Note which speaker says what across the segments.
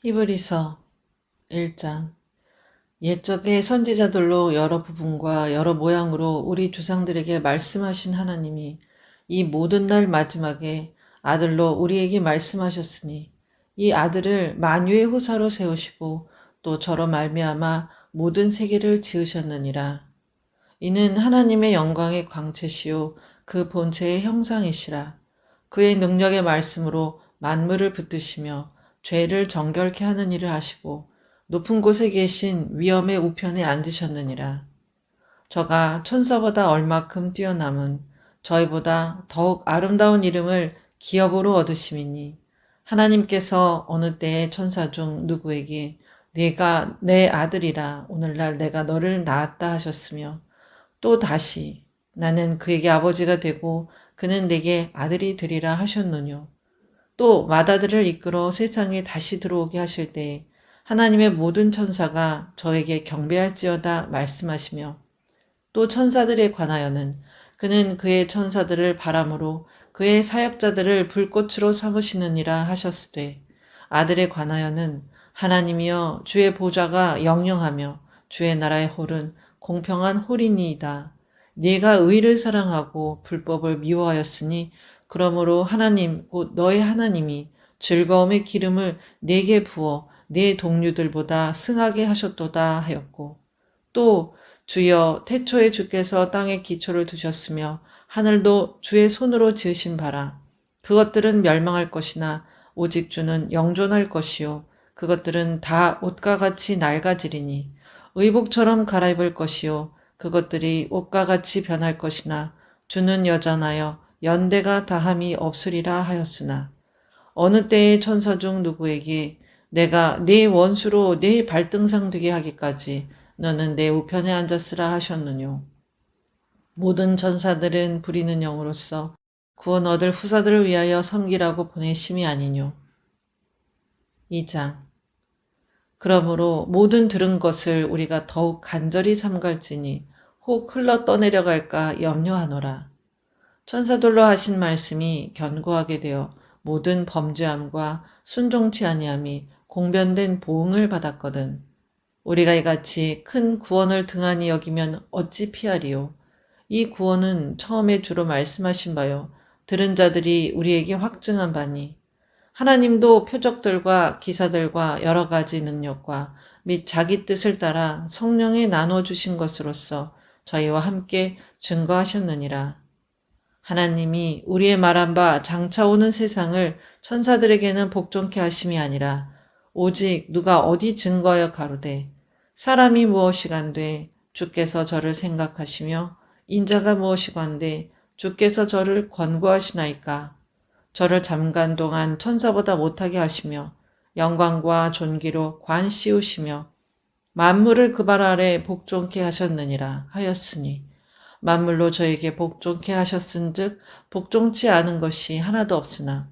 Speaker 1: 히브리서 1장. 옛적의 선지자들로 여러 부분과 여러 모양으로 우리 조상들에게 말씀하신 하나님이 이 모든 날 마지막에 아들로 우리에게 말씀하셨으니 이 아들을 만유의 후사로 세우시고 또 저로 말미암아 모든 세계를 지으셨느니라. 이는 하나님의 영광의 광채시요 그 본체의 형상이시라. 그의 능력의 말씀으로 만물을 붙드시며 죄를 정결케 하는 일을 하시고 높은 곳에 계신 위엄의 우편에 앉으셨느니라. 저가 천사보다 얼마큼 뛰어남은 저희보다 더욱 아름다운 이름을 기업으로 얻으심이니 하나님께서 어느 때에 천사 중 누구에게 네가 내 아들이라 오늘날 내가 너를 낳았다 하셨으며 또 다시 나는 그에게 아버지가 되고 그는 내게 아들이 되리라 하셨느뇨. 또 맏아들을 이끌어 세상에 다시 들어오게 하실 때에 하나님의 모든 천사가 저에게 경배할지어다 말씀하시며 또 천사들에 관하여는 그는 그의 천사들을 바람으로 그의 사역자들을 불꽃으로 삼으시느니라 하셨으되 아들에 관하여는 하나님이여 주의 보좌가 영영하며 주의 나라의 홀은 공평한 홀이니이다. 네가 의를 사랑하고 불법을 미워하였으니 그러므로 하나님 곧 너의 하나님이 즐거움의 기름을 내게 부어 네 동류들보다 승하게 하셨도다 하였고 또 주여 태초에 주께서 땅에 기초를 두셨으며 하늘도 주의 손으로 지으신 바라 그것들은 멸망할 것이나 오직 주는 영존할 것이요 그것들은 다 옷과 같이 낡아지리니 의복처럼 갈아입을 것이요 그것들이 옷과 같이 변할 것이나 주는 여전하여 연대가 다함이 없으리라 하였으나 어느 때의 천사 중 누구에게 내가 네 원수로 네 발등상 되게 하기까지 너는 내 우편에 앉았으라 하셨느뇨. 모든 천사들은 부리는 영으로서 구원 얻을 후사들을 위하여 섬기라고 보내심이 아니뇨. 2장. 그러므로 모든 들은 것을 우리가 더욱 간절히 삼갈지니 혹 흘러 떠내려갈까 염려하노라. 천사들로 하신 말씀이 견고하게 되어 모든 범죄함과 순종치 아니함이 공변된 보응을 받았거든. 우리가 이같이 큰 구원을 등한히 여기면 어찌 피하리요. 이 구원은 처음에 주로 말씀하신 바요. 들은 자들이 우리에게 확증한 바니 하나님도 표적들과 기사들과 여러 가지 능력과 및 자기 뜻을 따라 성령에 나눠주신 것으로서 저희와 함께 증거하셨느니라. 하나님이 우리의 말한 바 장차 오는 세상을 천사들에게는 복종케 하심이 아니라 오직 누가 어디 증거하여 가로되 사람이 무엇이간데 주께서 저를 생각하시며 인자가 무엇이간데 주께서 저를 권고하시나이까 저를 잠깐 동안 천사보다 못하게 하시며 영광과 존귀로 관 씌우시며 만물을 그 발 아래 복종케 하셨느니라 하였으니 만물로 저에게 복종케 하셨은즉 복종치 않은 것이 하나도 없으나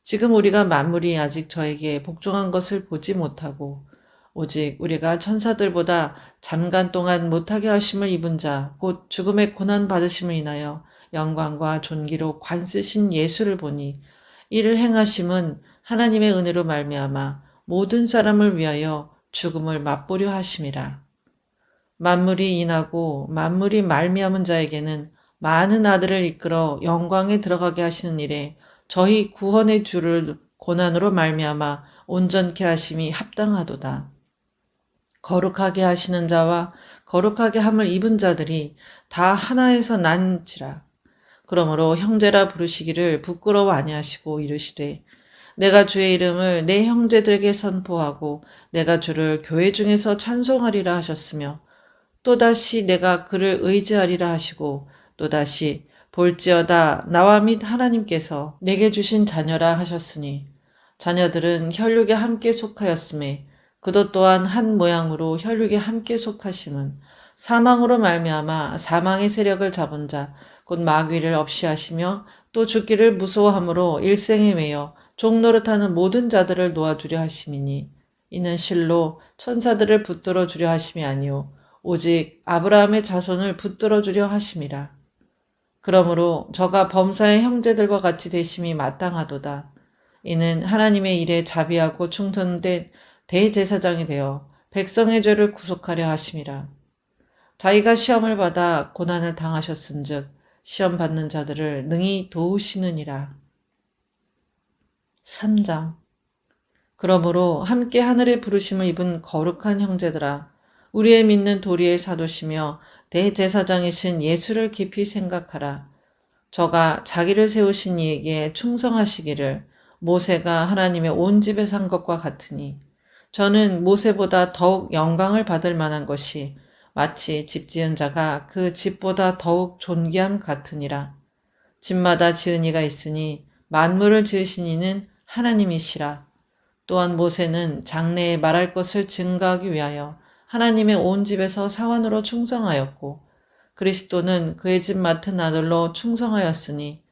Speaker 1: 지금 우리가 만물이 아직 저에게 복종한 것을 보지 못하고 오직 우리가 천사들보다 잠깐 동안 못하게 하심을 입은 자 곧 죽음의 고난 받으심을 인하여 영광과 존귀로 관 쓰신 예수를 보니 이를 행하심은 하나님의 은혜로 말미암아 모든 사람을 위하여 죽음을 맛보려 하심이라. 만물이 인하고 만물이 말미암은 자에게는 많은 아들을 이끌어 영광에 들어가게 하시는 일에 저희 구원의 주를 고난으로 말미암아 온전케 하심이 합당하도다. 거룩하게 하시는 자와 거룩하게 함을 입은 자들이 다 하나에서 난지라. 그러므로 형제라 부르시기를 부끄러워 아니하시고 이르시되 내가 주의 이름을 내 형제들에게 선포하고 내가 주를 교회 중에서 찬송하리라 하셨으며 또다시 내가 그를 의지하리라 하시고 또다시 볼지어다 나와 및 하나님께서 내게 주신 자녀라 하셨으니 자녀들은 혈육에 함께 속하였음에 그도 또한 한 모양으로 혈육에 함께 속하심은 사망으로 말미암아 사망의 세력을 잡은 자 곧 마귀를 없이 하시며 또 죽기를 무서워함으로 일생에 매여 종노릇하는 모든 자들을 놓아주려 하심이니 이는 실로 천사들을 붙들어 주려 하심이 아니요 오직 아브라함의 자손을 붙들어 주려 하심이라. 그러므로 저가 범사의 형제들과 같이 되심이 마땅하도다. 이는 하나님의 일에 자비하고 충성된 대제사장이 되어 백성의 죄를 구속하려 하심이라. 자기가 시험을 받아 고난을 당하셨은즉 시험 받는 자들을 능히 도우시느니라. 3장. 그러므로 함께 하늘의 부르심을 입은 거룩한 형제들아, 우리의 믿는 도리의 사도시며 대제사장이신 예수를 깊이 생각하라. 저가 자기를 세우신 이에게 충성하시기를 모세가 하나님의 온 집에 산 것과 같으니, 저는 모세보다 더욱 영광을 받을 만한 것이 마치 집 지은 자가 그 집보다 더욱 존귀함 같으니라. 집마다 지은 이가 있으니 만물을 지으신 이는 하나님이시라. 또한 모세는 장래에 말할 것을 증거하기 위하여 하나님의 온 집에서 사원으로 충성하였고, 그리스도는 그의 집 맡은 아들로 충성하였으니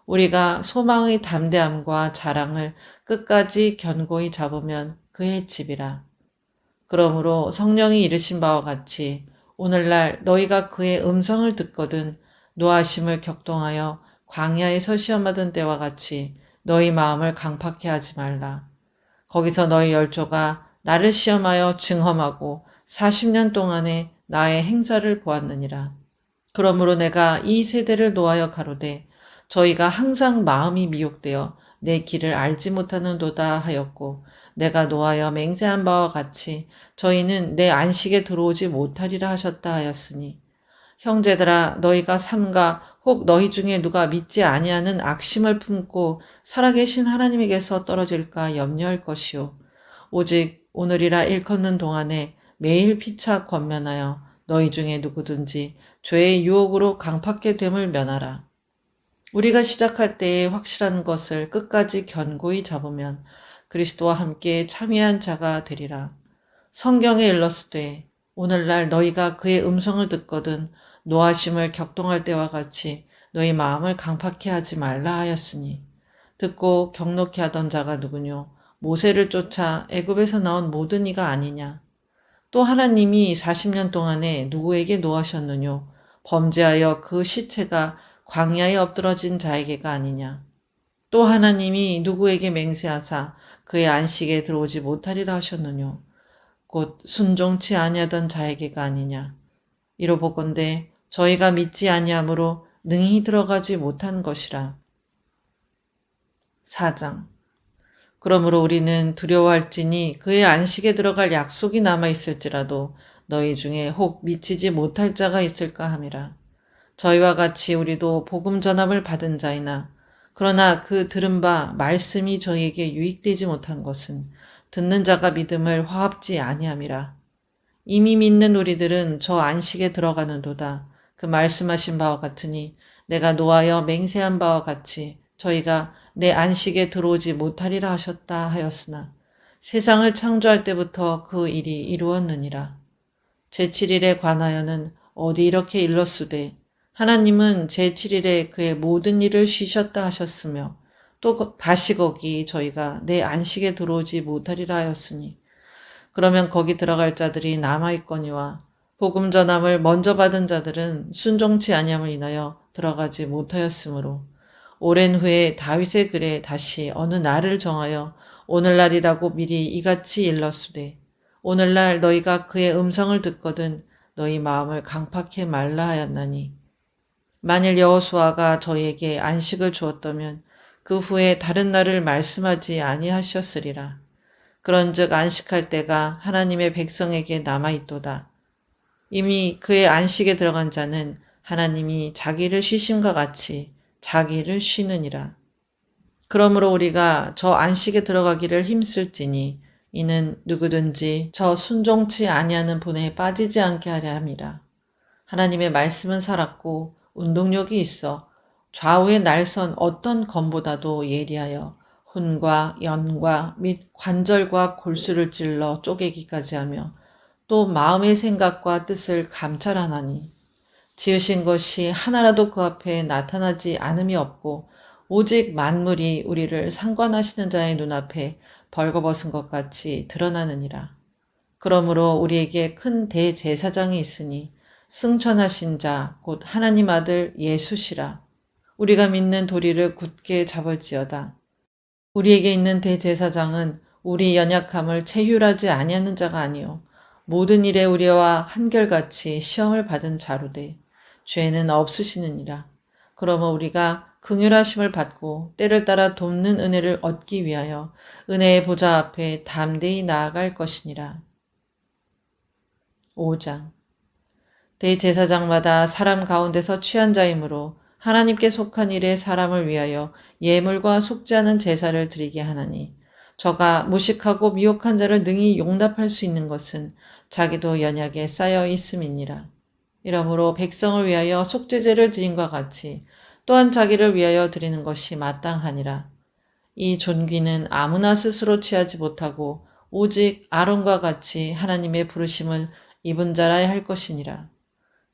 Speaker 1: 우리가 소망의 담대함과 자랑을 끝까지 견고히 잡으면 그의 집이라. 그러므로 성령이 이르신 바와 같이 오늘날 너희가 그의 음성을 듣거든 노하심을 격동하여 광야에서 시험받은 때와 같이 너희 마음을 강팍해 하지 말라. 거기서 너희 열조가 나를 시험하여 증험하고 40년 동안에 나의 행사를 보았느니라. 그러므로 내가 이 세대를 노하여 가로되 저희가 항상 마음이 미혹되어 내 길을 알지 못하는도다 하였고, 내가 노하여 맹세한 바와 같이 저희는 내 안식에 들어오지 못하리라 하셨다 하였으니, 형제들아 너희가 삼가 혹 너희 중에 누가 믿지 아니하는 악심을 품고 살아계신 하나님에게서 떨어질까 염려할 것이요, 오직 오늘이라 일컫는 동안에 매일 피차 권면하여 너희 중에 누구든지 죄의 유혹으로 강팍해 됨을 면하라. 우리가 시작할 때에 확실한 것을 끝까지 견고히 잡으면 그리스도와 함께 참여한 자가 되리라. 성경에 일렀으되 오늘날 너희가 그의 음성을 듣거든 노하심을 격동할 때와 같이 너희 마음을 강팍해 하지 말라 하였으니, 듣고 격노케 하던 자가 누구뇨? 모세를 쫓아 애굽에서 나온 모든 이가 아니냐? 또 하나님이 40년 동안에 누구에게 노하셨느뇨? 범죄하여 그 시체가 광야에 엎드러진 자에게가 아니냐? 또 하나님이 누구에게 맹세하사 그의 안식에 들어오지 못하리라 하셨느뇨? 곧 순종치 아니하던 자에게가 아니냐? 이로보건대 저희가 믿지 아니하므로 능히 들어가지 못한 것이라. 4장. 그러므로 우리는 두려워할지니 그의 안식에 들어갈 약속이 남아있을지라도 너희 중에 혹 미치지 못할 자가 있을까 함이라. 저희와 같이 우리도 복음 전함을 받은 자이나, 그러나 그 들은 바 말씀이 저희에게 유익되지 못한 것은 듣는 자가 믿음을 화합지 아니함이라. 이미 믿는 우리들은 저 안식에 들어가는도다. 그 말씀하신 바와 같으니 내가 노하여 맹세한 바와 같이 저희가 내 안식에 들어오지 못하리라 하셨다 하였으나 세상을 창조할 때부터 그 일이 이루었느니라. 제7일에 관하여는 어디 이렇게 일렀으되 하나님은 제7일에 그의 모든 일을 쉬셨다 하셨으며, 또 다시 거기 저희가 내 안식에 들어오지 못하리라 하였으니, 그러면 거기 들어갈 자들이 남아있거니와 복음 전함을 먼저 받은 자들은 순종치 아니함을 인하여 들어가지 못하였으므로, 오랜 후에 다윗의 글에 다시 어느 날을 정하여 오늘날이라고 미리 이같이 일렀으되 오늘날 너희가 그의 음성을 듣거든 너희 마음을 강팍해 말라 하였나니, 만일 여호수아가 저희에게 안식을 주었다면 그 후에 다른 날을 말씀하지 아니하셨으리라. 그런즉 안식할 때가 하나님의 백성에게 남아있도다. 이미 그의 안식에 들어간 자는 하나님이 자기를 쉬심과 같이 자기를 쉬느니라. 그러므로 우리가 저 안식에 들어가기를 힘쓸지니 이는 누구든지 저 순종치 아니하는 분에 빠지지 않게 하려 함이라. 하나님의 말씀은 살았고 운동력이 있어 좌우의 날선 어떤 검보다도 예리하여 혼과 연과 및 관절과 골수를 찔러 쪼개기까지 하며 또 마음의 생각과 뜻을 감찰하나니, 지으신 것이 하나라도 그 앞에 나타나지 않음이 없고 오직 만물이 우리를 상관하시는 자의 눈앞에 벌거벗은 것 같이 드러나느니라. 그러므로 우리에게 큰 대제사장이 있으니 승천하신 자 곧 하나님 아들 예수시라. 우리가 믿는 도리를 굳게 잡을지어다. 우리에게 있는 대제사장은 우리 연약함을 체휼하지 아니하는 자가 아니요 모든 일에 우리와 한결같이 시험을 받은 자로되 죄는 없으시느니라. 그러므로 우리가 긍휼하심을 받고 때를 따라 돕는 은혜를 얻기 위하여 은혜의 보좌 앞에 담대히 나아갈 것이니라. 5장. 대제사장마다 사람 가운데서 취한 자이므로 하나님께 속한 일에 사람을 위하여 예물과 속지 않은 제사를 드리게 하나니 저가 무식하고 미혹한 자를 능히 용납할 수 있는 것은 자기도 연약에 쌓여 있음이니라. 이러므로 백성을 위하여 속죄제를 드림과 같이 또한 자기를 위하여 드리는 것이 마땅하니라. 이 존귀는 아무나 스스로 취하지 못하고 오직 아론과 같이 하나님의 부르심을 입은 자라야 할 것이니라.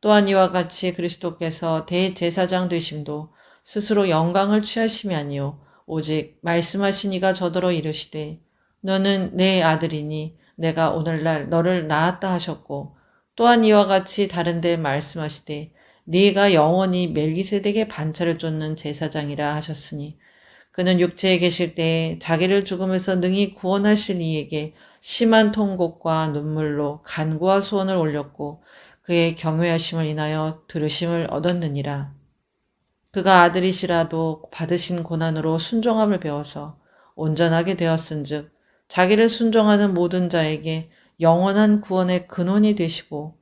Speaker 1: 또한 이와 같이 그리스도께서 대제사장 되심도 스스로 영광을 취하심이 아니요 오직 말씀하신 이가 저더러 이르시되 너는 내 아들이니 내가 오늘날 너를 낳았다 하셨고 또한 이와 같이 다른 데 말씀하시되 네가 영원히 멜기세덱의 반차를 쫓는 제사장이라 하셨으니 그는 육체에 계실 때에 자기를 죽음에서 능히 구원하실 이에게 심한 통곡과 눈물로 간구와 소원을 올렸고 그의 경외하심을 인하여 들으심을 얻었느니라. 그가 아들이시라도 받으신 고난으로 순종함을 배워서 온전하게 되었은즉 자기를 순종하는 모든 자에게 영원한 구원의 근원이 되시고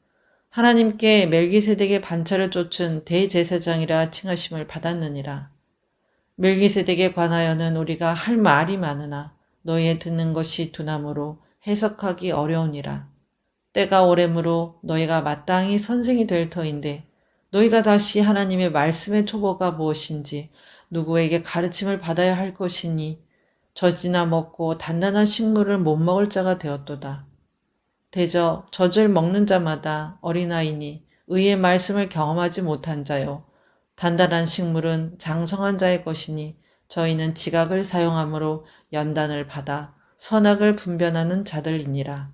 Speaker 1: 하나님께 멜기세덱의 반차를 쫓은 대제사장이라 칭하심을 받았느니라. 멜기세덱에 관하여는 우리가 할 말이 많으나 너희의 듣는 것이 두나무로 해석하기 어려우니라. 때가 오래므로 너희가 마땅히 선생이 될 터인데 너희가 다시 하나님의 말씀의 초보가 무엇인지 누구에게 가르침을 받아야 할 것이니 젖이나 먹고 단단한 식물을 못 먹을 자가 되었도다. 대저 젖을 먹는 자마다 어린아이니 의의 말씀을 경험하지 못한 자요. 단단한 식물은 장성한 자의 것이니 저희는 지각을 사용함으로 연단을 받아 선악을 분별하는 자들이니라.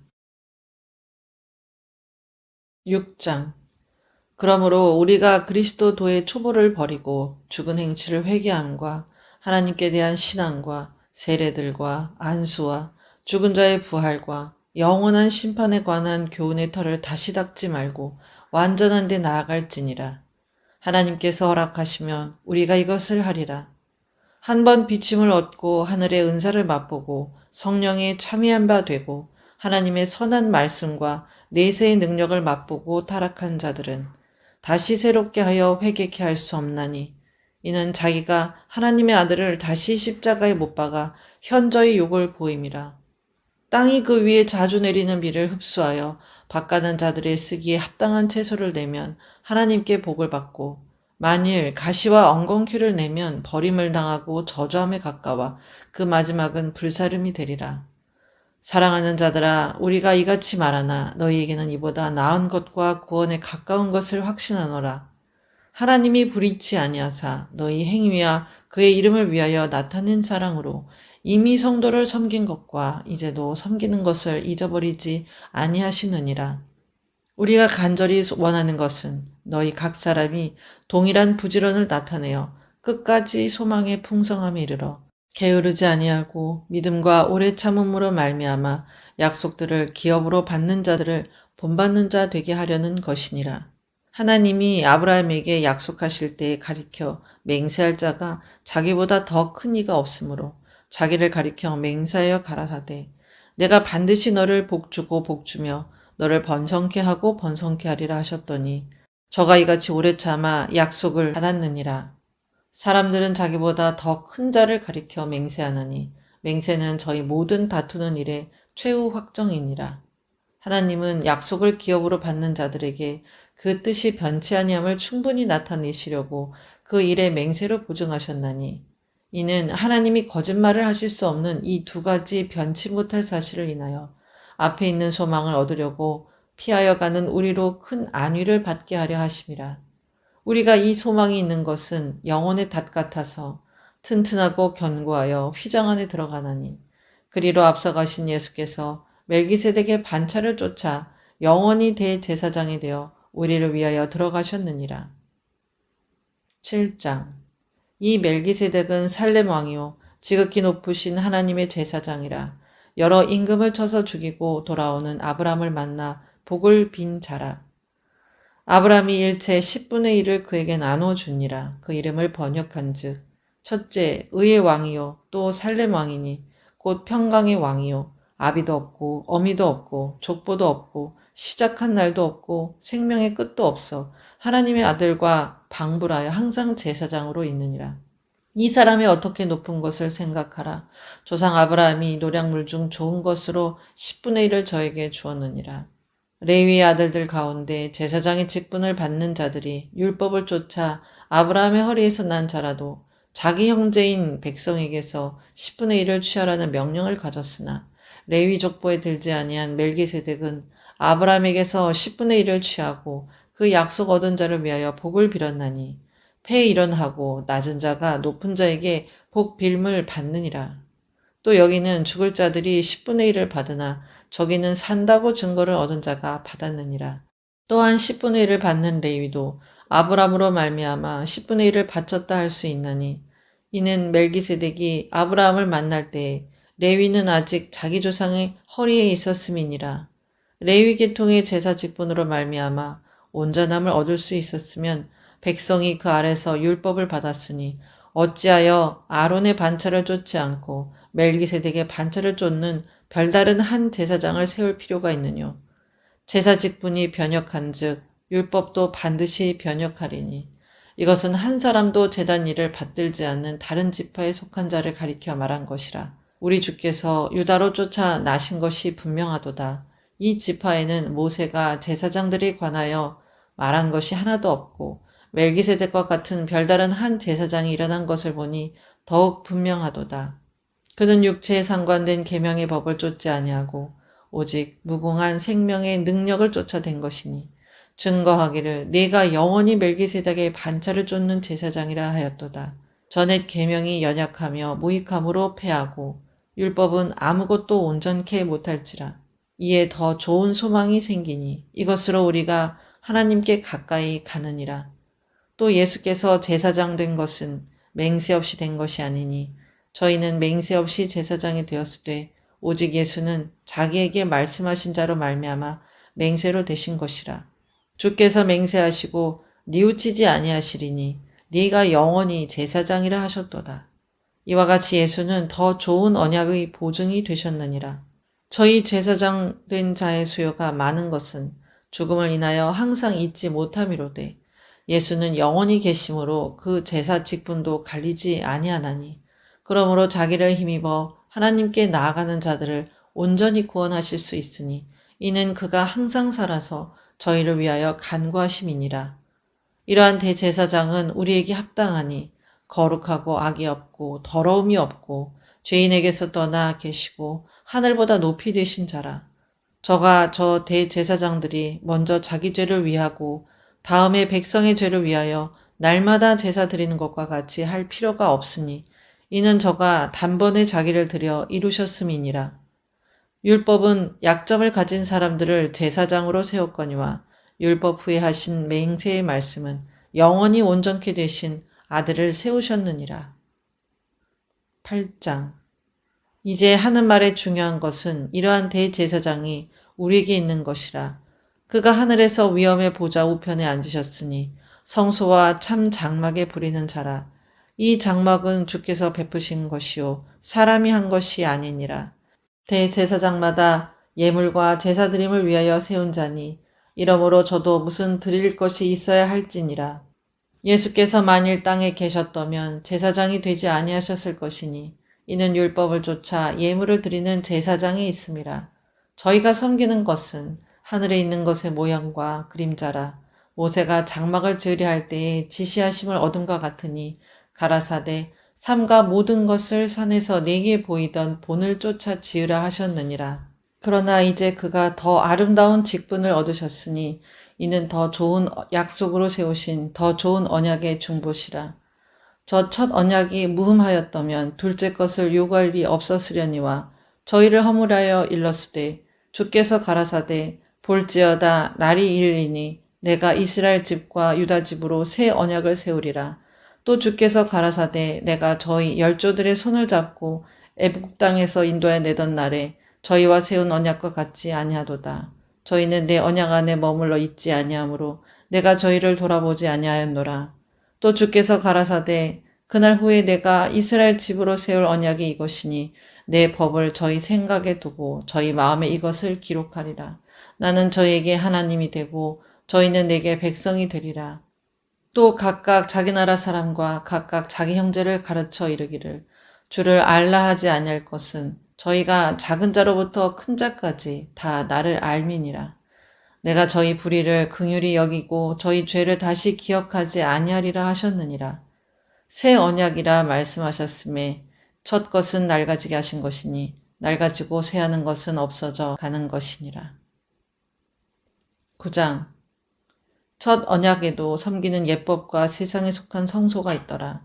Speaker 1: 6장. 그러므로 우리가 그리스도도의 초보를 버리고 죽은 행실을 회개함과 하나님께 대한 신앙과 세례들과 안수와 죽은 자의 부활과 영원한 심판에 관한 교훈의 털을 다시 닦지 말고 완전한 데 나아갈지니라. 하나님께서 허락하시면 우리가 이것을 하리라. 한 번 비침을 얻고 하늘의 은사를 맛보고 성령에 참여한 바 되고 하나님의 선한 말씀과 내세의 능력을 맛보고 타락한 자들은 다시 새롭게 하여 회개케 할 수 없나니 이는 자기가 하나님의 아들을 다시 십자가에 못 박아 현저히 욕을 보임이라. 땅이 그 위에 자주 내리는 비를 흡수하여 밭가는 자들의 쓰기에 합당한 채소를 내면 하나님께 복을 받고 만일 가시와 엉겅퀴를 내면 버림을 당하고 저주함에 가까워 그 마지막은 불사름이 되리라. 사랑하는 자들아 우리가 이같이 말하나 너희에게는 이보다 나은 것과 구원에 가까운 것을 확신하노라. 하나님이 불의치 아니하사 너희 행위와 그의 이름을 위하여 나타낸 사랑으로 이미 성도를 섬긴 것과 이제도 섬기는 것을 잊어버리지 아니하시느니라. 우리가 간절히 원하는 것은 너희 각 사람이 동일한 부지런을 나타내어 끝까지 소망의 풍성함에 이르러 게으르지 아니하고 믿음과 오래 참음으로 말미암아 약속들을 기업으로 받는 자들을 본받는 자 되게 하려는 것이니라. 하나님이 아브라함에게 약속하실 때에 가리켜 맹세할 자가 자기보다 더 큰 이가 없으므로 자기를 가리켜 맹세하여 가라사대 내가 반드시 너를 복주고 복주며 너를 번성케 하고 번성케 하리라 하셨더니 저가 이같이 오래 참아 약속을 받았느니라. 사람들은 자기보다 더 큰 자를 가리켜 맹세하느니 맹세는 저희 모든 다투는 일의 최후 확정이니라. 하나님은 약속을 기업으로 받는 자들에게 그 뜻이 변치 아니함을 충분히 나타내시려고 그 일의 맹세로 보증하셨나니 이는 하나님이 거짓말을 하실 수 없는 이 두 가지 변치 못할 사실을 인하여 앞에 있는 소망을 얻으려고 피하여 가는 우리로 큰 안위를 받게 하려 하심이라. 우리가 이 소망이 있는 것은 영혼의 닷 같아서 튼튼하고 견고하여 휘장 안에 들어가나니 그리로 앞서가신 예수께서 멜기세덱의 반차를 쫓아 영원히 대제사장이 되어 우리를 위하여 들어가셨느니라. 7장. 이 멜기세덱은 살렘 왕이요 지극히 높으신 하나님의 제사장이라. 여러 임금을 쳐서 죽이고 돌아오는 아브람을 만나 복을 빈 자라. 아브람이 일체 10분의 1을 그에게 나눠주니라. 그 이름을 번역한즉 첫째 의의 왕이요 또 살렘 왕이니 곧 평강의 왕이요 아비도 없고 어미도 없고 족보도 없고 시작한 날도 없고 생명의 끝도 없어 하나님의 아들과 방불하여 항상 제사장으로 있느니라. 이 사람이 어떻게 높은 것을 생각하라. 조상 아브라함이 노략물 중 좋은 것으로 10분의 1을 저에게 주었느니라. 레위의 아들들 가운데 제사장의 직분을 받는 자들이 율법을 쫓아 아브라함의 허리에서 난 자라도 자기 형제인 백성에게서 10분의 1을 취하라는 명령을 가졌으나 레위 족보에 들지 아니한 멜기세덱은 아브라함에게서 10분의 1을 취하고 그 약속 얻은 자를 위하여 복을 빌었나니 폐일원하고 낮은 자가 높은 자에게 복 빌물 받느니라. 또 여기는 죽을 자들이 10분의 1을 받으나 저기는 산다고 증거를 얻은 자가 받았느니라. 또한 10분의 1을 받는 레위도 아브라함으로 말미암아 10분의 1을 바쳤다 할 수 있나니 이는 멜기세덱이 아브라함을 만날 때에 레위는 아직 자기 조상의 허리에 있었음이니라. 레위 계통의 제사 직분으로 말미암아 온전함을 얻을 수 있었으면 백성이 그 아래서 율법을 받았으니 어찌하여 아론의 반차를 쫓지 않고 멜기세덱의 반차를 쫓는 별다른 한 제사장을 세울 필요가 있느뇨. 제사 직분이 변역한즉 율법도 반드시 변역하리니 이것은 한 사람도 제단 일을 받들지 않는 다른 지파에 속한 자를 가리켜 말한 것이라. 우리 주께서 유다로 쫓아 나신 것이 분명하도다. 이 지파에는 모세가 제사장들에 관하여 말한 것이 하나도 없고 멜기세덱과 같은 별다른 한 제사장이 일어난 것을 보니 더욱 분명하도다. 그는 육체에 상관된 계명의 법을 쫓지 아니하고 오직 무궁한 생명의 능력을 쫓아댄 것이니 증거하기를 네가 영원히 멜기세덱의 반차를 쫓는 제사장이라 하였도다. 전에 계명이 연약하며 무익함으로 패하고 율법은 아무것도 온전케 못할지라. 이에 더 좋은 소망이 생기니 이것으로 우리가 하나님께 가까이 가느니라. 또 예수께서 제사장 된 것은 맹세 없이 된 것이 아니니 저희는 맹세 없이 제사장이 되었으되 오직 예수는 자기에게 말씀하신 자로 말미암아 맹세로 되신 것이라. 주께서 맹세하시고 뉘우치지 아니하시리니 네가 영원히 제사장이라 하셨도다. 이와 같이 예수는 더 좋은 언약의 보증이 되셨느니라. 저희 제사장 된 자의 수요가 많은 것은 죽음을 인하여 항상 잊지 못함이로되 예수는 영원히 계심으로 그 제사 직분도 갈리지 아니하나니 그러므로 자기를 힘입어 하나님께 나아가는 자들을 온전히 구원하실 수 있으니 이는 그가 항상 살아서 저희를 위하여 간구하심이니라. 이러한 대제사장은 우리에게 합당하니 거룩하고 악이 없고 더러움이 없고 죄인에게서 떠나 계시고 하늘보다 높이 되신 자라. 저가 저 대제사장들이 먼저 자기 죄를 위하고 다음에 백성의 죄를 위하여 날마다 제사 드리는 것과 같이 할 필요가 없으니 이는 저가 단번에 자기를 드려 이루셨음이니라. 율법은 약점을 가진 사람들을 제사장으로 세웠거니와 율법 후에 하신 맹세의 말씀은 영원히 온전케 되신 아들을 세우셨느니라. 8장. 이제 하는 말의 중요한 것은 이러한 대제사장이 우리에게 있는 것이라. 그가 하늘에서 위엄의 보좌 우편에 앉으셨으니 성소와 참 장막에 부리는 자라. 이 장막은 주께서 베푸신 것이요 사람이 한 것이 아니니라. 대제사장마다 예물과 제사드림을 위하여 세운 자니 이러므로 저도 무슨 드릴 것이 있어야 할지니라. 예수께서 만일 땅에 계셨다면 제사장이 되지 아니하셨을 것이니 이는 율법을 쫓아 예물을 드리는 제사장이 있음이라. 저희가 섬기는 것은 하늘에 있는 것의 모양과 그림자라. 모세가 장막을 지으려 할 때에 지시하심을 얻음과 같으니 가라사대 삼가 모든 것을 산에서 내게 보이던 본을 쫓아 지으라 하셨느니라. 그러나 이제 그가 더 아름다운 직분을 얻으셨으니 이는 더 좋은 약속으로 세우신 더 좋은 언약의 중보시라. 저 첫 언약이 무흠하였다면 둘째 것을 요구할 리 없었으려니와 저희를 허물하여 일렀으되 주께서 가라사대 볼지어다 날이 이르리니 내가 이스라엘 집과 유다 집으로 새 언약을 세우리라. 또 주께서 가라사대 내가 저희 열조들의 손을 잡고 애굽 땅에서 인도해 내던 날에 저희와 세운 언약과 같지 아니하도다. 저희는 내 언약 안에 머물러 있지 아니하므로 내가 저희를 돌아보지 아니하였노라. 또 주께서 가라사대 그날 후에 내가 이스라엘 집으로 세울 언약이 이것이니 내 법을 저희 생각에 두고 저희 마음에 이것을 기록하리라. 나는 저희에게 하나님이 되고 저희는 내게 백성이 되리라. 또 각각 자기 나라 사람과 각각 자기 형제를 가르쳐 이르기를 주를 알라 하지 아니할 것은 저희가 작은 자로부터 큰 자까지 다 나를 알미니라. 내가 저희 불의를 긍휼히 여기고 저희 죄를 다시 기억하지 아니하리라 하셨느니라. 새 언약이라 말씀하셨음에 첫 것은 낡아지게 하신 것이니 낡아지고 쇠하는 것은 없어져 가는 것이니라. 9장 첫 언약에도 섬기는 예법과 세상에 속한 성소가 있더라.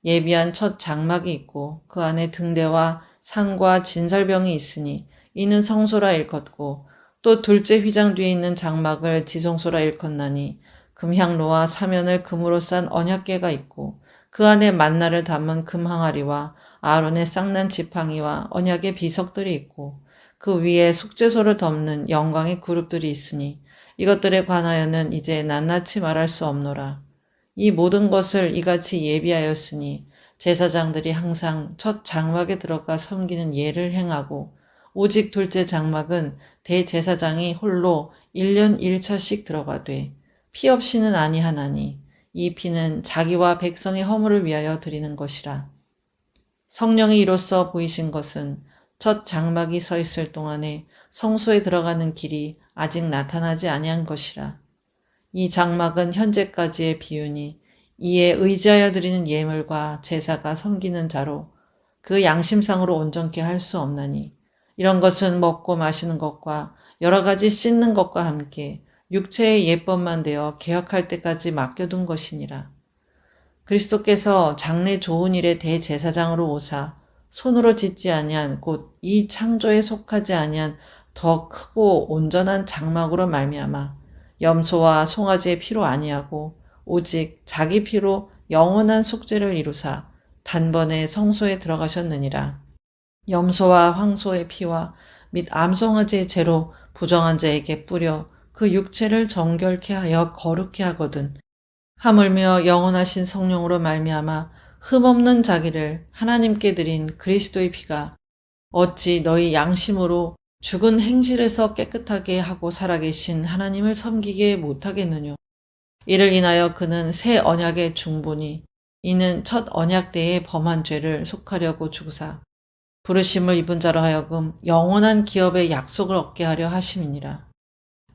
Speaker 1: 예비한 첫 장막이 있고 그 안에 등대와 상과 진설병이 있으니 이는 성소라 일컫고 또 둘째 휘장 뒤에 있는 장막을 지성소라 일컫나니 금향로와 사면을 금으로 싼 언약궤가 있고 그 안에 만나를 담은 금항아리와 아론의 쌍난 지팡이와 언약의 비석들이 있고 그 위에 속죄소를 덮는 영광의 그룹들이 있으니 이것들에 관하여는 이제 낱낱이 말할 수 없노라. 이 모든 것을 이같이 예비하였으니 제사장들이 항상 첫 장막에 들어가 섬기는 예를 행하고 오직 둘째 장막은 대제사장이 홀로 1년 1차씩 들어가되 피 없이는 아니하나니 이 피는 자기와 백성의 허물을 위하여 드리는 것이라. 성령이 이로써 보이신 것은 첫 장막이 서 있을 동안에 성소에 들어가는 길이 아직 나타나지 아니한 것이라. 이 장막은 현재까지의 비유니 이에 의지하여 드리는 예물과 제사가 섬기는 자로 그 양심상으로 온전케 할 수 없나니 이런 것은 먹고 마시는 것과 여러 가지 씻는 것과 함께 육체의 예법만 되어 개혁할 때까지 맡겨둔 것이니라. 그리스도께서 장래 좋은 일의 대제사장으로 오사 손으로 짓지 아니한 곧 이 창조에 속하지 아니한 더 크고 온전한 장막으로 말미암아 염소와 송아지의 피로 아니하고 오직 자기 피로 영원한 속죄를 이루사 단번에 성소에 들어가셨느니라. 염소와 황소의 피와 및 암송아지의 죄로 부정한 자에게 뿌려 그 육체를 정결케 하여 거룩케 하거든 하물며 영원하신 성령으로 말미암아 흠없는 자기를 하나님께 드린 그리스도의 피가 어찌 너희 양심으로 죽은 행실에서 깨끗하게 하고 살아계신 하나님을 섬기게 못하겠느뇨. 이를 인하여 그는 새 언약의 중보니 이는 첫 언약 때의 범한 죄를 속하려고 주구사 부르심을 입은 자로 하여금 영원한 기업의 약속을 얻게 하려 하심이니라.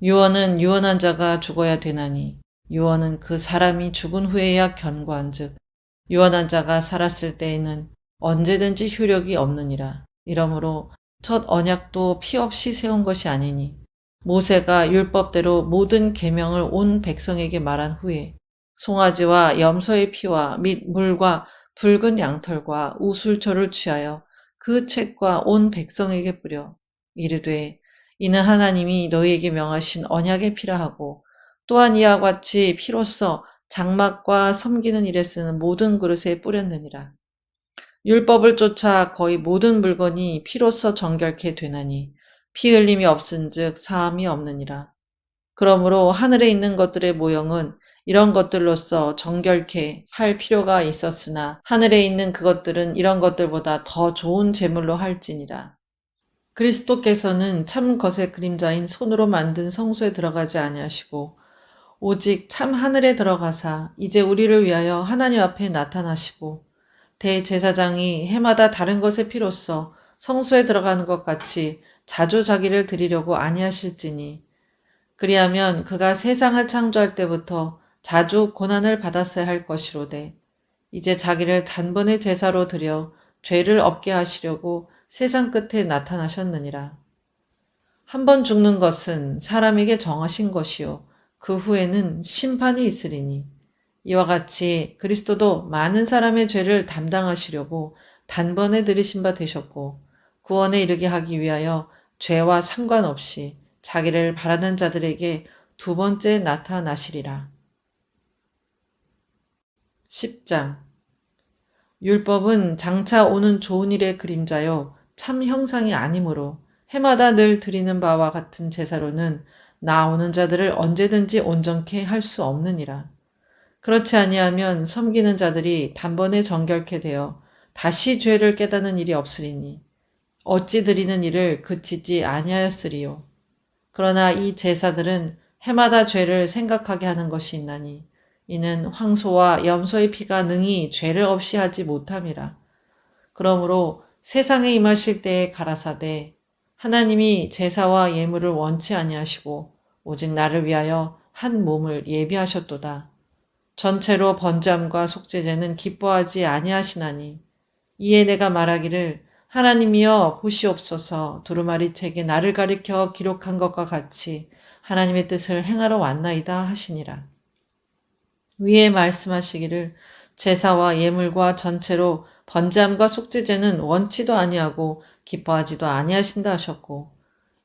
Speaker 1: 유언은 유언한 자가 죽어야 되나니 유언은 그 사람이 죽은 후에야 견고한즉 유언한 자가 살았을 때에는 언제든지 효력이 없느니라. 이러므로 첫 언약도 피 없이 세운 것이 아니니 모세가 율법대로 모든 계명을 온 백성에게 말한 후에 송아지와 염소의 피와 및 물과 붉은 양털과 우술초를 취하여 그 책과 온 백성에게 뿌려 이르되 이는 하나님이 너희에게 명하신 언약의 피라 하고 또한 이와 같이 피로써 장막과 섬기는 일에 쓰는 모든 그릇에 뿌렸느니라. 율법을 쫓아 거의 모든 물건이 피로써 정결케 되나니 피 흘림이 없은즉 사함이 없느니라. 그러므로 하늘에 있는 것들의 모형은 이런 것들로서 정결케 할 필요가 있었으나 하늘에 있는 그것들은 이런 것들보다 더 좋은 제물로 할지니라. 그리스도께서는 참 것의 그림자인 손으로 만든 성소에 들어가지 아니하시고 오직 참 하늘에 들어가사 이제 우리를 위하여 하나님 앞에 나타나시고 대제사장이 해마다 다른 것의 피로써 성소에 들어가는 것 같이 자주 자기를 드리려고 아니하실지니 그리하면 그가 세상을 창조할 때부터 자주 고난을 받았어야 할 것이로되 이제 자기를 단번에 제사로 드려 죄를 없게 하시려고 세상 끝에 나타나셨느니라. 한 번 죽는 것은 사람에게 정하신 것이요 그 후에는 심판이 있으리니 이와 같이 그리스도도 많은 사람의 죄를 담당하시려고 단번에 들이신 바 되셨고 구원에 이르게 하기 위하여 죄와 상관없이 자기를 바라는 자들에게 두 번째 나타나시리라. 10장 율법은 장차 오는 좋은 일의 그림자요 참 형상이 아니므로 해마다 늘 드리는 바와 같은 제사로는 나오는 자들을 언제든지 온전케 할 수 없느니라. 그렇지 아니하면 섬기는 자들이 단번에 정결케 되어 다시 죄를 깨닫는 일이 없으리니 어찌 드리는 일을 그치지 아니하였으리요. 그러나 이 제사들은 해마다 죄를 생각하게 하는 것이 있나니 이는 황소와 염소의 피가 능히 죄를 없이 하지 못함이라. 그러므로 세상에 임하실 때에 가라사대 하나님이 제사와 예물을 원치 아니하시고 오직 나를 위하여 한 몸을 예비하셨도다. 전체로 번제함과 속죄제는 기뻐하지 아니하시나니 이에 내가 말하기를 하나님이여 보시옵소서 두루마리 책에 나를 가리켜 기록한 것과 같이 하나님의 뜻을 행하러 왔나이다 하시니라. 위에 말씀하시기를 제사와 예물과 전체로 번제함과 속죄제는 원치도 아니하고 기뻐하지도 아니하신다 하셨고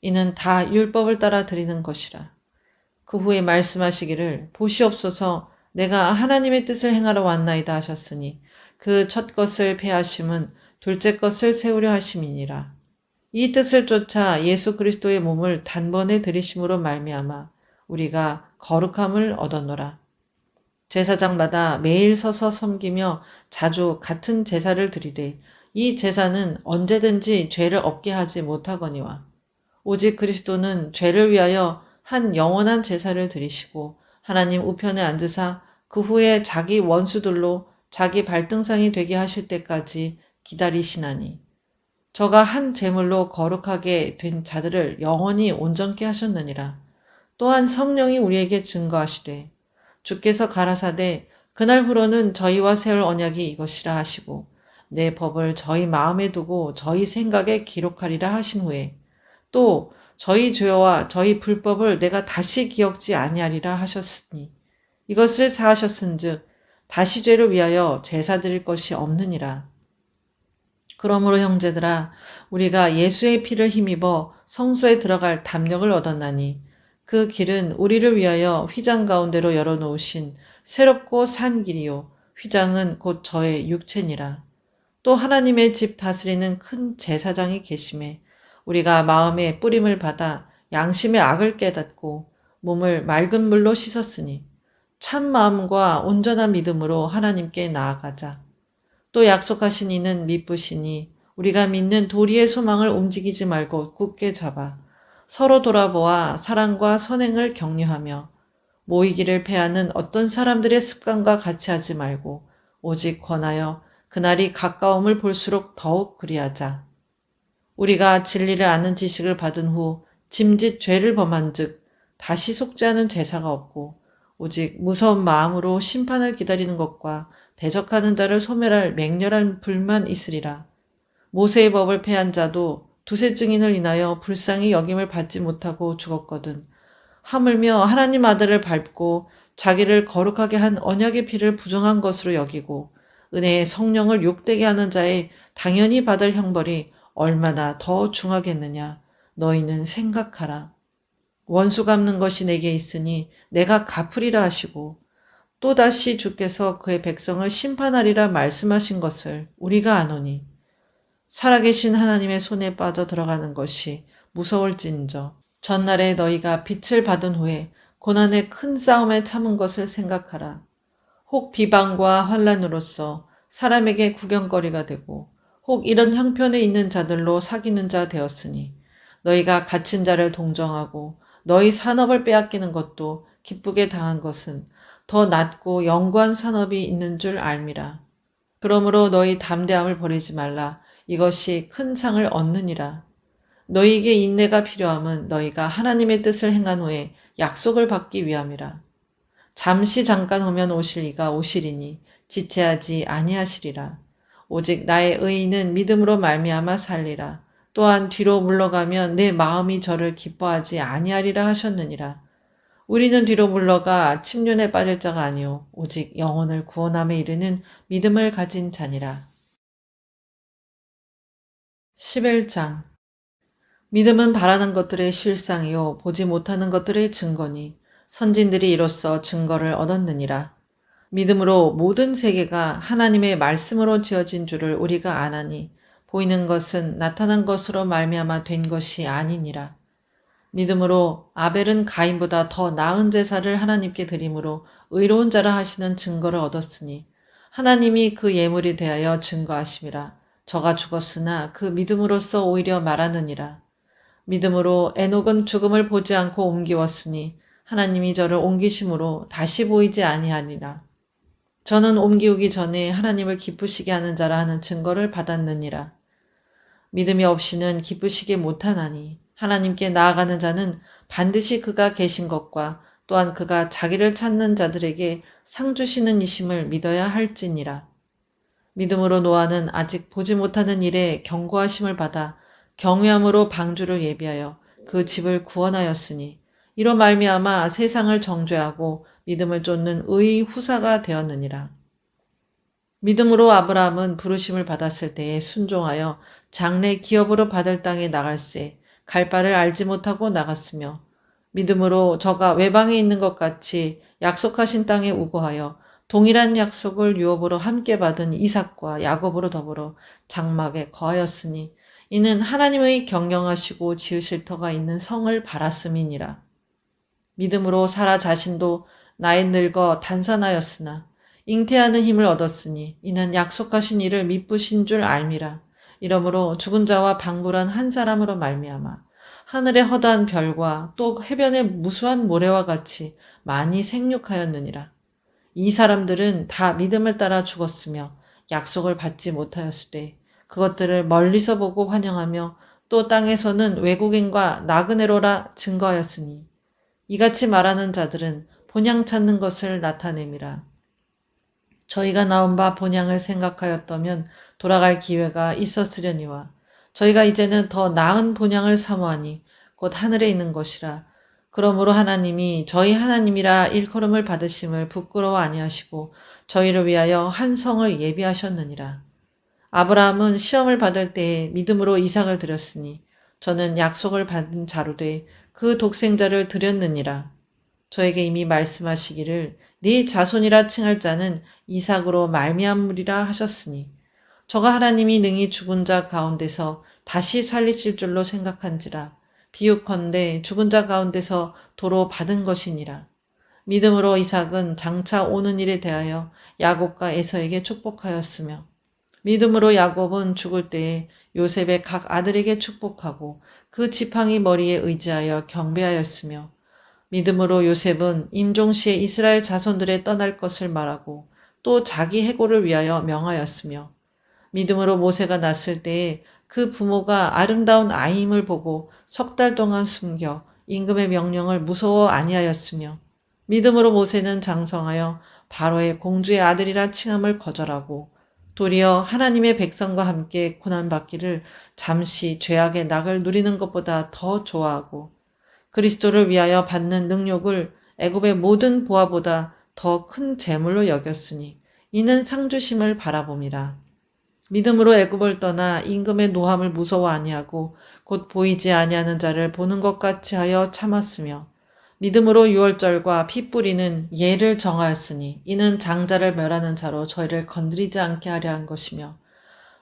Speaker 1: 이는 다 율법을 따라 드리는 것이라. 그 후에 말씀하시기를 보시옵소서 내가 하나님의 뜻을 행하러 왔나이다 하셨으니 그 첫 것을 폐하심은 둘째 것을 세우려 하심이니라. 이 뜻을 쫓아 예수 그리스도의 몸을 단번에 들이심으로 말미암아 우리가 거룩함을 얻었노라. 제사장마다 매일 서서 섬기며 자주 같은 제사를 드리되 이 제사는 언제든지 죄를 없게 하지 못하거니와 오직 그리스도는 죄를 위하여 한 영원한 제사를 드리시고 하나님 우편에 앉으사 그 후에 자기 원수들로 자기 발등상이 되게 하실 때까지 기다리시나니 저가 한 제물로 거룩하게 된 자들을 영원히 온전케 하셨느니라. 또한 성령이 우리에게 증거하시되 주께서 가라사대 그날 후로는 저희와 세울 언약이 이것이라 하시고 내 법을 저희 마음에 두고 저희 생각에 기록하리라 하신 후에 또 저희 죄와 저희 불법을 내가 다시 기억지 아니하리라 하셨으니 이것을 사하셨은즉 다시 죄를 위하여 제사 드릴 것이 없느니라. 그러므로 형제들아 우리가 예수의 피를 힘입어 성소에 들어갈 담력을 얻었나니 그 길은 우리를 위하여 휘장 가운데로 열어놓으신 새롭고 산 길이요 휘장은 곧 저의 육체니라. 또 하나님의 집 다스리는 큰 제사장이 계심에 우리가 마음의 뿌림을 받아 양심의 악을 깨닫고 몸을 맑은 물로 씻었으니 참 마음과 온전한 믿음으로 하나님께 나아가자. 또 약속하신 이는 미쁘시니 우리가 믿는 도리의 소망을 움직이지 말고 굳게 잡아 서로 돌아보아 사랑과 선행을 격려하며 모이기를 패하는 어떤 사람들의 습관과 같이 하지 말고 오직 권하여 그날이 가까움을 볼수록 더욱 그리하자. 우리가 진리를 아는 지식을 받은 후 짐짓 죄를 범한 즉 다시 속죄하는 제사가 없고 오직 무서운 마음으로 심판을 기다리는 것과 대적하는 자를 소멸할 맹렬한 불만 있으리라. 모세의 법을 폐한 자도 두세 증인을 인하여 불쌍히 여김을 받지 못하고 죽었거든. 하물며 하나님 아들을 밟고 자기를 거룩하게 한 언약의 피를 부정한 것으로 여기고 은혜의 성령을 욕되게 하는 자의 당연히 받을 형벌이 얼마나 더 중하겠느냐. 너희는 생각하라. 원수 갚는 것이 내게 있으니 내가 갚으리라 하시고 또다시 주께서 그의 백성을 심판하리라 말씀하신 것을 우리가 아노니 살아계신 하나님의 손에 빠져 들어가는 것이 무서울진저 전날에 너희가 빛을 받은 후에 고난의 큰 싸움에 참은 것을 생각하라. 혹 비방과 환란으로서 사람에게 구경거리가 되고 혹 이런 형편에 있는 자들로 사귀는 자 되었으니 너희가 갇힌 자를 동정하고 너희 산업을 빼앗기는 것도 기쁘게 당한 것은 더 낫고 영구한 산업이 있는 줄 알미라. 그러므로 너희 담대함을 버리지 말라. 이것이 큰 상을 얻느니라. 너희에게 인내가 필요함은 너희가 하나님의 뜻을 행한 후에 약속을 받기 위함이라. 잠시 잠깐 오면 오실 이가 오시리니 지체하지 아니하시리라. 오직 나의 의인은 믿음으로 말미암아 살리라. 또한 뒤로 물러가면 내 마음이 저를 기뻐하지 아니하리라 하셨느니라. 우리는 뒤로 물러가 침륜에 빠질 자가 아니오 오직 영혼을 구원함에 이르는 믿음을 가진 자니라. 11장 믿음은 바라는 것들의 실상이요 보지 못하는 것들의 증거니 선진들이 이로써 증거를 얻었느니라. 믿음으로 모든 세계가 하나님의 말씀으로 지어진 줄을 우리가 아나니 보이는 것은 나타난 것으로 말미암아 된 것이 아니니라. 믿음으로 아벨은 가인보다 더 나은 제사를 하나님께 드림으로 의로운 자라 하시는 증거를 얻었으니 하나님이 그 예물에 대하여 증거하심이라. 저가 죽었으나 그 믿음으로써 오히려 말하느니라. 믿음으로 에녹은 죽음을 보지 않고 옮기웠으니 하나님이 저를 옮기심으로 다시 보이지 아니하니라. 저는 옮기우기 전에 하나님을 기쁘시게 하는 자라 하는 증거를 받았느니라. 믿음이 없이는 기쁘시게 못하나니 하나님께 나아가는 자는 반드시 그가 계신 것과 또한 그가 자기를 찾는 자들에게 상 주시는 이심을 믿어야 할지니라. 믿음으로 노아는 아직 보지 못하는 일에 경고하심을 받아 경외함으로 방주를 예비하여 그 집을 구원하였으니 이로 말미암아 세상을 정죄하고 믿음을 쫓는 의의 후사가 되었느니라. 믿음으로 아브라함은 부르심을 받았을 때에 순종하여 장래 기업으로 받을 땅에 나갈새 갈 바를 알지 못하고 나갔으며 믿음으로 저가 외방에 있는 것 같이 약속하신 땅에 우거하여 동일한 약속을 유업으로 함께 받은 이삭과 야곱으로 더불어 장막에 거하였으니 이는 하나님의 경영하시고 지으실 터가 있는 성을 바랐음이니라. 믿음으로 사라 자신도 나이 늙어 단산하였으나 잉태하는 힘을 얻었으니 이는 약속하신 이를 미쁘신 줄 알미라. 이러므로 죽은 자와 방불한 한 사람으로 말미암아 하늘의 허다한 별과 또 해변의 무수한 모래와 같이 많이 생육하였느니라. 이 사람들은 다 믿음을 따라 죽었으며 약속을 받지 못하였을 때 그것들을 멀리서 보고 환영하며 또 땅에서는 외국인과 나그네로라 증거하였으니 이같이 말하는 자들은 본향 찾는 것을 나타냄이라. 저희가 나온 바 본향을 생각하였다면 돌아갈 기회가 있었으려니와 저희가 이제는 더 나은 본향을 사모하니 곧 하늘에 있는 것이라. 그러므로 하나님이 저희 하나님이라 일컬음을 받으심을 부끄러워 아니하시고 저희를 위하여 한 성을 예비하셨느니라. 아브라함은 시험을 받을 때에 믿음으로 이삭을 드렸으니 저는 약속을 받은 자로 돼 그 독생자를 드렸느니라. 저에게 이미 말씀하시기를 네 자손이라 칭할 자는 이삭으로 말미암으리라 하셨으니 저가 하나님이 능히 죽은 자 가운데서 다시 살리실 줄로 생각한지라. 비유컨대 죽은 자 가운데서 도로 받은 것이니라. 믿음으로 이삭은 장차 오는 일에 대하여 야곱과 에서에게 축복하였으며 믿음으로 야곱은 죽을 때에 요셉의 각 아들에게 축복하고 그 지팡이 머리에 의지하여 경배하였으며 믿음으로 요셉은 임종시에 이스라엘 자손들에 떠날 것을 말하고 또 자기 해고를 위하여 명하였으며 믿음으로 모세가 났을 때에 그 부모가 아름다운 아이임을 보고 석 달 동안 숨겨 임금의 명령을 무서워 아니하였으며 믿음으로 모세는 장성하여 바로의 공주의 아들이라 칭함을 거절하고 도리어 하나님의 백성과 함께 고난받기를 잠시 죄악의 낙을 누리는 것보다 더 좋아하고 그리스도를 위하여 받는 능욕을 애굽의 모든 보화보다 더 큰 재물로 여겼으니 이는 상주심을 바라봄이라. 믿음으로 애굽을 떠나 임금의 노함을 무서워 아니하고 곧 보이지 아니하는 자를 보는 것 같이 하여 참았으며 믿음으로 유월절과 피 뿌리는 예를 정하였으니 이는 장자를 멸하는 자로 저희를 건드리지 않게 하려 한 것이며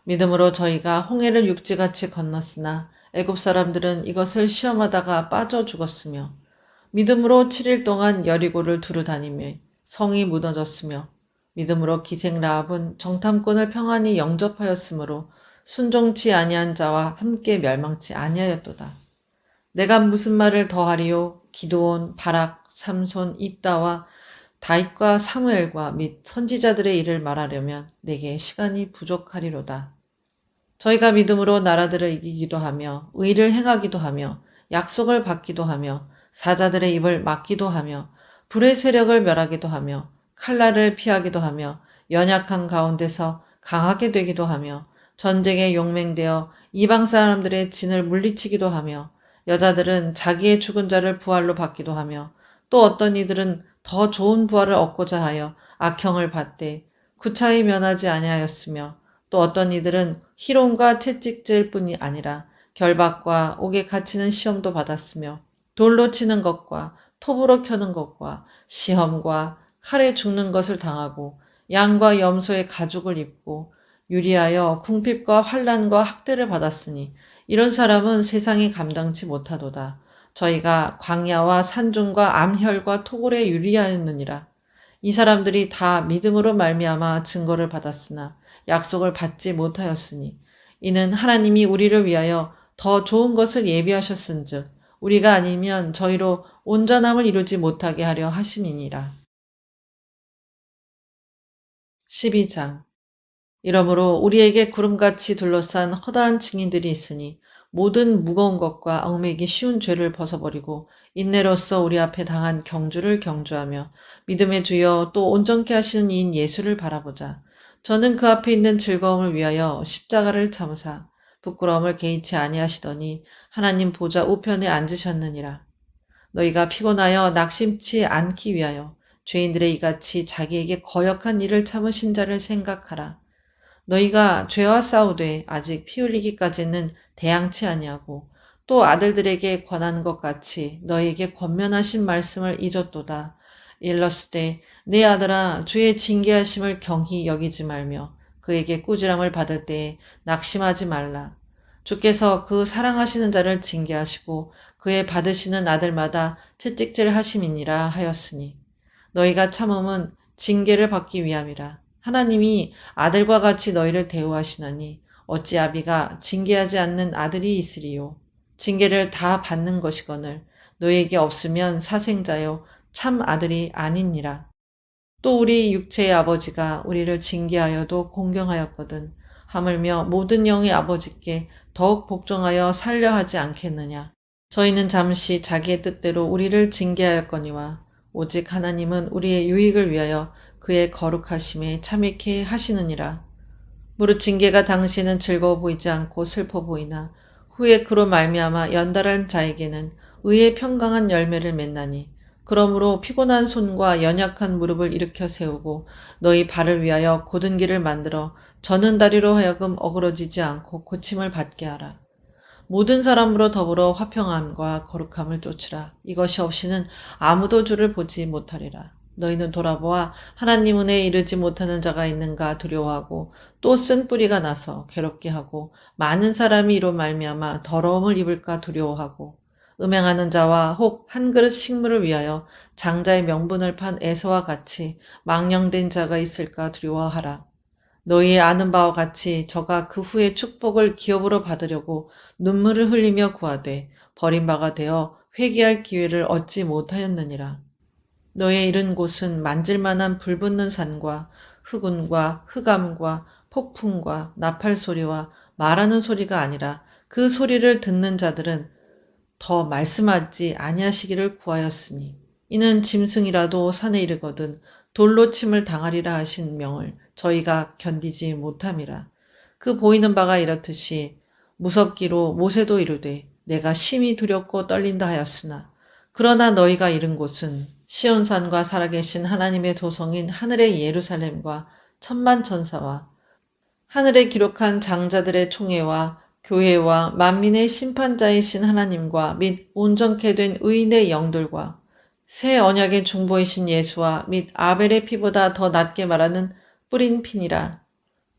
Speaker 1: 믿음으로 저희가 홍해를 육지같이 건넜으나 애굽 사람들은 이것을 시험하다가 빠져 죽었으며 믿음으로 7일 동안 여리고를 두루 다니며 성이 무너졌으며 믿음으로 기생 라합은 정탐꾼을 평안히 영접하였으므로 순종치 아니한 자와 함께 멸망치 아니하였도다. 내가 무슨 말을 더하리요? 기드온, 바락, 삼손, 입다와 다윗과 사무엘과 및 선지자들의 일을 말하려면 내게 시간이 부족하리로다. 저희가 믿음으로 나라들을 이기기도 하며 의를 행하기도 하며 약속을 받기도 하며 사자들의 입을 막기도 하며 불의 세력을 멸하기도 하며 칼날을 피하기도 하며 연약한 가운데서 강하게 되기도 하며 전쟁에 용맹되어 이방 사람들의 진을 물리치기도 하며 여자들은 자기의 죽은 자를 부활로 받기도 하며 또 어떤 이들은 더 좋은 부활을 얻고자 하여 악형을 받되 구차히 면하지 아니하였으며 또 어떤 이들은 희롱과 채찍질 뿐이 아니라 결박과 옥에 갇히는 시험도 받았으며 돌로 치는 것과 톱으로 켜는 것과 시험과 칼에 죽는 것을 당하고 양과 염소의 가죽을 입고 유리하여 궁핍과 환난과 학대를 받았으니 이런 사람은 세상이 감당치 못하도다. 저희가 광야와 산중과 암혈과 토골에 유리하였느니라. 이 사람들이 다 믿음으로 말미암아 증거를 받았으나 약속을 받지 못하였으니 이는 하나님이 우리를 위하여 더 좋은 것을 예비하셨은즉 우리가 아니면 저희로 온전함을 이루지 못하게 하려 하심이니라. 12장. 이러므로 우리에게 구름같이 둘러싼 허다한 증인들이 있으니 모든 무거운 것과 얽매이기 쉬운 죄를 벗어버리고 인내로써 우리 앞에 당한 경주를 경주하며 믿음의 주여 또 온전케 하시는 이인 예수를 바라보자. 저는 그 앞에 있는 즐거움을 위하여 십자가를 참으사 부끄러움을 개의치 아니하시더니 하나님 보좌 우편에 앉으셨느니라. 너희가 피곤하여 낙심치 않기 위하여 죄인들의 이같이 자기에게 거역한 일을 참으신 자를 생각하라. 너희가 죄와 싸우되 아직 피 흘리기까지는 대항치 아니하고 또 아들들에게 권하는 것 같이 너희에게 권면하신 말씀을 잊었도다. 일렀으되 내 아들아 주의 징계하심을 경히 여기지 말며 그에게 꾸지람을 받을 때에 낙심하지 말라. 주께서 그 사랑하시는 자를 징계하시고 그의 받으시는 아들마다 채찍질 하심이니라 하였으니 너희가 참음은 징계를 받기 위함이라. 하나님이 아들과 같이 너희를 대우하시나니 어찌 아비가 징계하지 않는 아들이 있으리요. 징계를 다 받는 것이거늘 너희에게 없으면 사생자요 참 아들이 아니니라. 또 우리 육체의 아버지가 우리를 징계하여도 공경하였거든 하물며 모든 영의 아버지께 더욱 복종하여 살려 하지 않겠느냐. 저희는 잠시 자기의 뜻대로 우리를 징계하였거니와 오직 하나님은 우리의 유익을 위하여 그의 거룩하심에 참익해 하시느니라. 무릇 징계가 당시에는 즐거워 보이지 않고 슬퍼 보이나 후에 그로 말미암아 연달한 자에게는 의의 평강한 열매를 맺나니 그러므로 피곤한 손과 연약한 무릎을 일으켜 세우고 너희 발을 위하여 곧은 길을 만들어 저는 다리로 하여금 어그러지지 않고 고침을 받게 하라. 모든 사람으로 더불어 화평함과 거룩함을 쫓으라. 이것이 없이는 아무도 주를 보지 못하리라. 너희는 돌아보아 하나님 은혜에 이르지 못하는 자가 있는가 두려워하고 또 쓴 뿌리가 나서 괴롭게 하고 많은 사람이 이로 말미암아 더러움을 입을까 두려워하고 음행하는 자와 혹 한 그릇 식물을 위하여 장자의 명분을 판 에서와 같이 망령된 자가 있을까 두려워하라. 너희의 아는 바와 같이 저가 그 후에 축복을 기업으로 받으려고 눈물을 흘리며 구하되 버림바가 되어 회개할 기회를 얻지 못하였느니라. 너의 이른 곳은 만질만한 불붙는 산과 흑운과 흑암과 폭풍과 나팔 소리와 말하는 소리가 아니라 그 소리를 듣는 자들은 더 말씀하지 아니하시기를 구하였으니 이는 짐승이라도 산에 이르거든 돌로 침을 당하리라 하신 명을 저희가 견디지 못함이라. 그 보이는 바가 이렇듯이 무섭기로 모세도 이르되 내가 심히 두렵고 떨린다 하였으나 그러나 너희가 이른 곳은 시온산과 살아계신 하나님의 도성인 하늘의 예루살렘과 천만 천사와 하늘에 기록한 장자들의 총회와 교회와 만민의 심판자이신 하나님과 및 온전케 된 의인의 영들과 새 언약의 중보이신 예수와 및 아벨의 피보다 더 낮게 말하는 뿌린 피니라.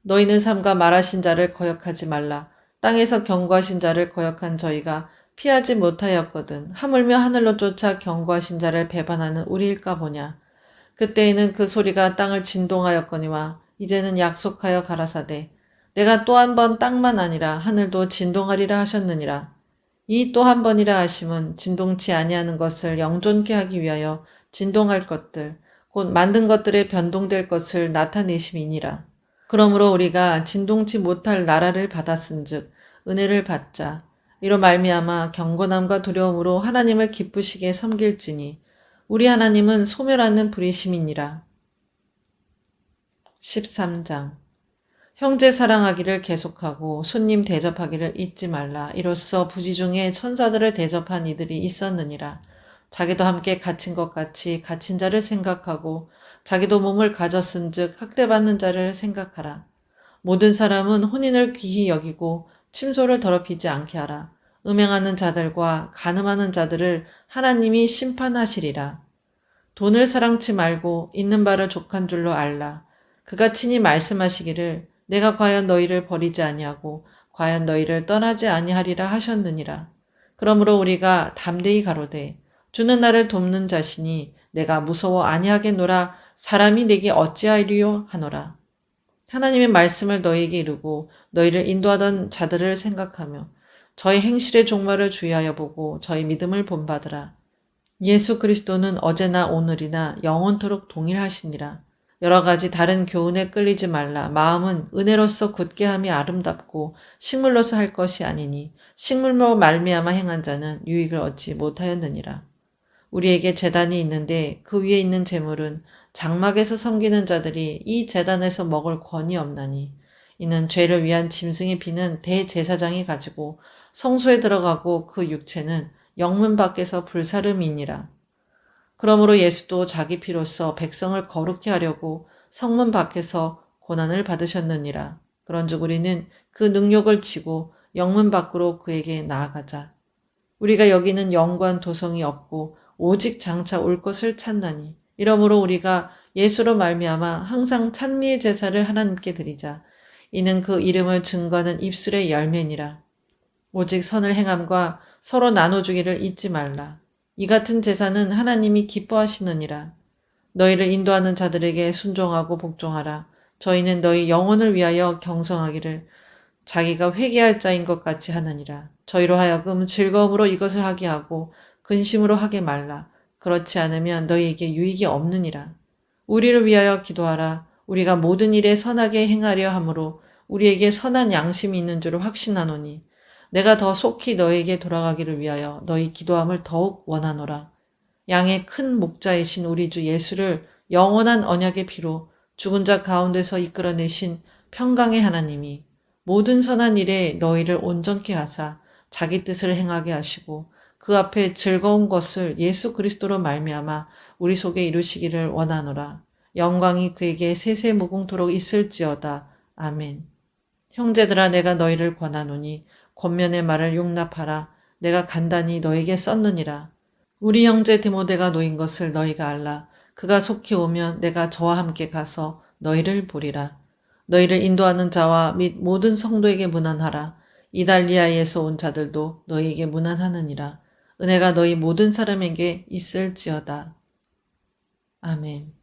Speaker 1: 너희는 삼가 말하신 자를 거역하지 말라. 땅에서 경고하신 자를 거역한 저희가 피하지 못하였거든. 하물며 하늘로 쫓아 경고하신 자를 배반하는 우리일까 보냐. 그때에는 그 소리가 땅을 진동하였거니와 이제는 약속하여 가라사대 내가 또 한 번 땅만 아니라 하늘도 진동하리라 하셨느니라. 이 또 한 번이라 하심은 진동치 아니하는 것을 영존케 하기 위하여 진동할 것들 곧 만든 것들에 변동될 것을 나타내심이니라. 그러므로 우리가 진동치 못할 나라를 받았은즉 은혜를 받자. 이로 말미암아 경건함과 두려움으로 하나님을 기쁘시게 섬길지니 우리 하나님은 소멸하는 불이심이니라. 13장. 형제 사랑하기를 계속하고 손님 대접하기를 잊지 말라. 이로써 부지 중에 천사들을 대접한 이들이 있었느니라. 자기도 함께 갇힌 것 같이 갇힌 자를 생각하고 자기도 몸을 가졌은즉 학대받는 자를 생각하라. 모든 사람은 혼인을 귀히 여기고 침소를 더럽히지 않게 하라. 음행하는 자들과 간음하는 자들을 하나님이 심판하시리라. 돈을 사랑치 말고 있는 바를 족한 줄로 알라. 그가 친히 말씀하시기를 내가 과연 너희를 버리지 아니하고 과연 너희를 떠나지 아니하리라 하셨느니라. 그러므로 우리가 담대히 가로되 주는 나를 돕는 자시니 내가 무서워 아니하겠노라. 사람이 내게 어찌하리요 하노라. 하나님의 말씀을 너희에게 이루고 너희를 인도하던 자들을 생각하며 저희 행실의 종말을 주의하여 보고 저희 믿음을 본받으라. 예수 그리스도는 어제나 오늘이나 영원토록 동일하시니라. 여러 가지 다른 교훈에 끌리지 말라. 마음은 은혜로서 굳게 함이 아름답고 식물로서 할 것이 아니니 식물로 말미암아 행한 자는 유익을 얻지 못하였느니라. 우리에게 제단이 있는데 그 위에 있는 제물은 장막에서 섬기는 자들이 이 제단에서 먹을 권이 없나니 이는 죄를 위한 짐승의 피는 대제사장이 가지고 성소에 들어가고 그 육체는 영문 밖에서 불사름이니라. 그러므로 예수도 자기 피로써 백성을 거룩히 하려고 성문 밖에서 고난을 받으셨느니라. 그런즉 우리는 그 능력을 지고 영문 밖으로 그에게 나아가자. 우리가 여기는 영관 도성이 없고 오직 장차 올 것을 찾나니 이러므로 우리가 예수로 말미암아 항상 찬미의 제사를 하나님께 드리자. 이는 그 이름을 증거하는 입술의 열매니라. 오직 선을 행함과 서로 나눠주기를 잊지 말라. 이 같은 제사는 하나님이 기뻐하시느니라. 너희를 인도하는 자들에게 순종하고 복종하라. 저희는 너희 영혼을 위하여 경성하기를 자기가 회개할 자인 것 같이 하느니라. 저희로 하여금 즐거움으로 이것을 하게 하고 근심으로 하게 말라. 그렇지 않으면 너희에게 유익이 없느니라. 우리를 위하여 기도하라. 우리가 모든 일에 선하게 행하려 함으로 우리에게 선한 양심이 있는 줄을 확신하노니 내가 더 속히 너희에게 돌아가기를 위하여 너희 기도함을 더욱 원하노라. 양의 큰 목자이신 우리 주 예수를 영원한 언약의 피로 죽은 자 가운데서 이끌어내신 평강의 하나님이 모든 선한 일에 너희를 온전케 하사 자기 뜻을 행하게 하시고 그 앞에 즐거운 것을 예수 그리스도로 말미암아 우리 속에 이루시기를 원하노라. 영광이 그에게 세세무궁토록 있을지어다. 아멘. 형제들아 내가 너희를 권하노니 권면의 말을 용납하라. 내가 간단히 너에게 썼느니라. 우리 형제 디모데가 놓인 것을 너희가 알라. 그가 속히 오면 내가 저와 함께 가서 너희를 보리라. 너희를 인도하는 자와 및 모든 성도에게 문안하라. 이달리아에서 온 자들도 너희에게 문안하느니라. 은혜가 너희 모든 사람에게 있을지어다. 아멘.